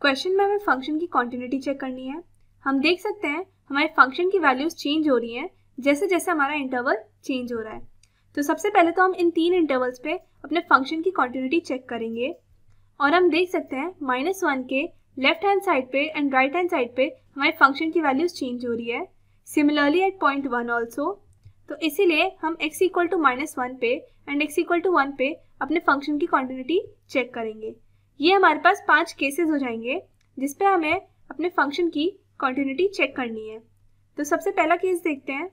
Question में हमें function की कॉन्टिन्यूटी चेक करनी है। हम देख सकते हैं हमारे फंक्शन की वैल्यूज चेंज हो रही हैं जैसे जैसे हमारा इंटरवल चेंज हो रहा है। तो सबसे पहले तो हम इन तीन इंटरवल्स पे अपने फंक्शन की कॉन्टिन्यूटी चेक करेंगे और हम देख सकते हैं -1 के लेफ्ट हैंड साइड पे एंड राइट हैंड साइड पे हमारे फंक्शन की वैल्यूज चेंज हो रही है। Similarly at point 1 also. तो इसीलिए हम x इक्वल टू -1 पे एंड x इक्वल टू 1 पे अपने फंक्शन की कॉन्टिन्यूटी चेक करेंगे। ये हमारे पास 5 केसेस हो जाएंगे जिसपे हमें अपने फंक्शन की कॉन्टिन्यूटी चेक करनी है। तो सबसे पहला केस देखते हैं,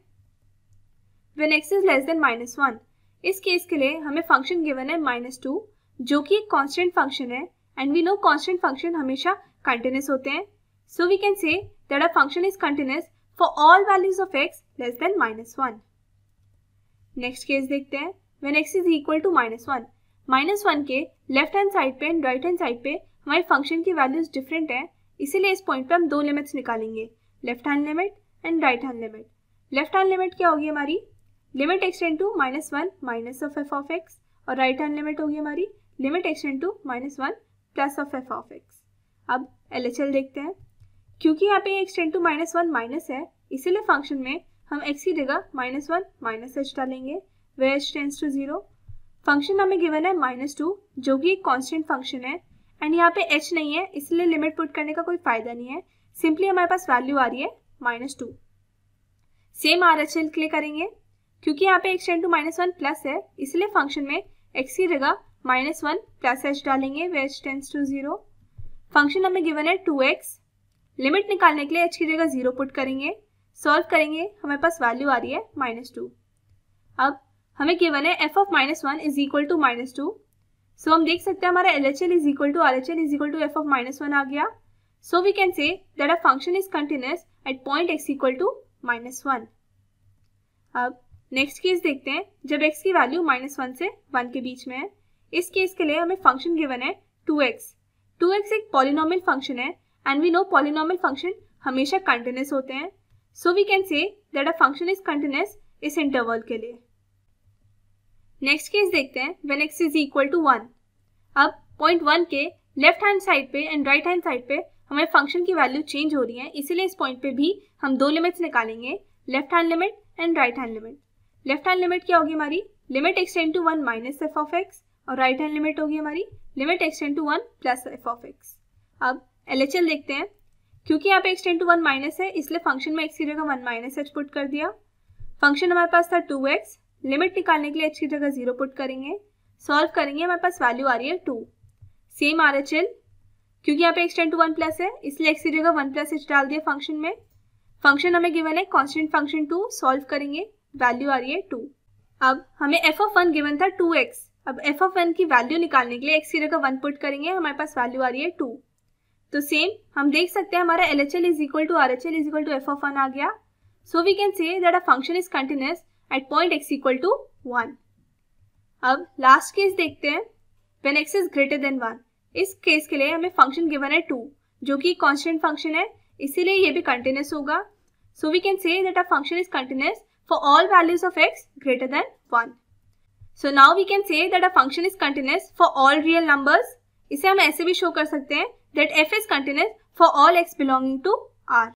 when x is less than -1। इस केस के लिए हमें फंक्शन गिवन है -2 जो कि एक कांस्टेंट फंक्शन है and we know constant function हमेशा कंटिन्यूअस होते हैं। So we can say that a function is continuous for all values of x less than -1। Next case देखते हैं, when x is equal to -1। -1 के left hand side पे and right hand side पे हमारे function की values different है, इसीलिए इस पॉइंट पे हम दो लिमिट्स निकालेंगे, left hand limit and right hand limit. Left hand limit क्या होगी हमारी, limit extend to -1 minus of f of x, और राइट हैंड लिमिट होगी हमारी limit extend to -1 plus of f of x। अब LHL देखते हैं। क्योंकि यहाँ पे एक्सटेंड टू -1 माइनस है, इसीलिए फंक्शन में हम x की जगह -1 माइनस h डालेंगे, where h tends to 0। Function हमें गिवन है -2 जो कि एक कांस्टेंट फंक्शन है एंड यहाँ पे h नहीं है, इसलिए लिमिट पुट करने का कोई फायदा नहीं है। सिंपली हमारे पास वैल्यू आ रही है -2। सेम RHL के लिए करेंगे। क्योंकि यहाँ पे एक्सटेंड टू -1 प्लस है, इसलिए फंक्शन में x की जगह -1 प्लस h डालेंगे, where h tends to 0। Function हमें गिवन है 2x। लिमिट निकालने के लिए h की जगह 0 पुट करेंगे, सॉल्व करेंगे, हमारे पास वैल्यू आ रही है -2। अब हमें गिवन है f of -1 is equal to -2। So हम देख सकते हैं हमारा LHL is equal to RHL is equal to f of -1 आ गया। So we can say that a function is continuous at point x equal to -1। अब next case देखते हैं, जब x की वैल्यू -1 से 1 के बीच में है। इस केस के लिए हमें फंक्शन गिवन है 2x। 2x एक पॉलिनोमियल फंक्शन है and we know polynomial function हमेशा कंटिन्यूअस होते हैं। So we can say that a function is continuous इस इंटरवल के लिए। नेक्स्ट केस देखते हैं, when x is equal to 1। अब पॉइंट 1 के लेफ्ट हैंड साइड पे एंड राइट हैंड साइड पे हमें फंक्शन की वैल्यू चेंज हो रही है, इसीलिए इस पॉइंट पे भी हम दो लिमिट्स निकालेंगे, left hand limit and right hand limit. Left hand limit क्या होगी हमारी, limit extend to 1 minus f of x, और राइट हैंड लिमिट होगी हमारी limit extend to 1 plus f of x। अब LHL देखते हैं। क्योंकि यहाँ पे एक्सटेंड टू 1 माइनस है, इसलिए फंक्शन में x की जगह 1 माइनस h पुट कर दिया। फंक्शन हमारे पास था 2x। लिमिट निकालने के लिए h की जगह 0 पुट करेंगे, सॉल्व करेंगे, हमारे पास वैल्यू आ रही है 2। Same RHL। क्योंकि यहाँ पे एक्सटेंड टू 1 प्लस है, इसलिए x की जगह 1 प्लस h डाल दिया फंक्शन में। फंक्शन हमें गिवन है कांस्टेंट फंक्शन 2, सॉल्व करेंगे, वैल्यू आ रही है 2। अब हमें f ऑफ 1 गिवन था 2x। अब f ऑफ 1 की वैल्यू निकालने के लिए x की जगह 1 पुट करेंगे, हमारे पास वैल्यू आ रही है 2। तो सेम हम देख सकते हैं हमारा LHL is equal to RHL is equal to f of 1 आ गया। So we can say that a function is continuous at point x equal to 1। अब लास्ट केस देखते हैं, when x is greater than 1। इस case के लिए हमें function given है 2 जो कि कांस्टेंट फंक्शन है, इसीलिए ये भी कंटिन्यूअस होगा। So we can say that a function is continuous for all values of x greater than 1। So now we can say that a function is continuous for all real numbers. इसे हम ऐसे भी show कर सकते हैं that f is continuous for all x belonging to R।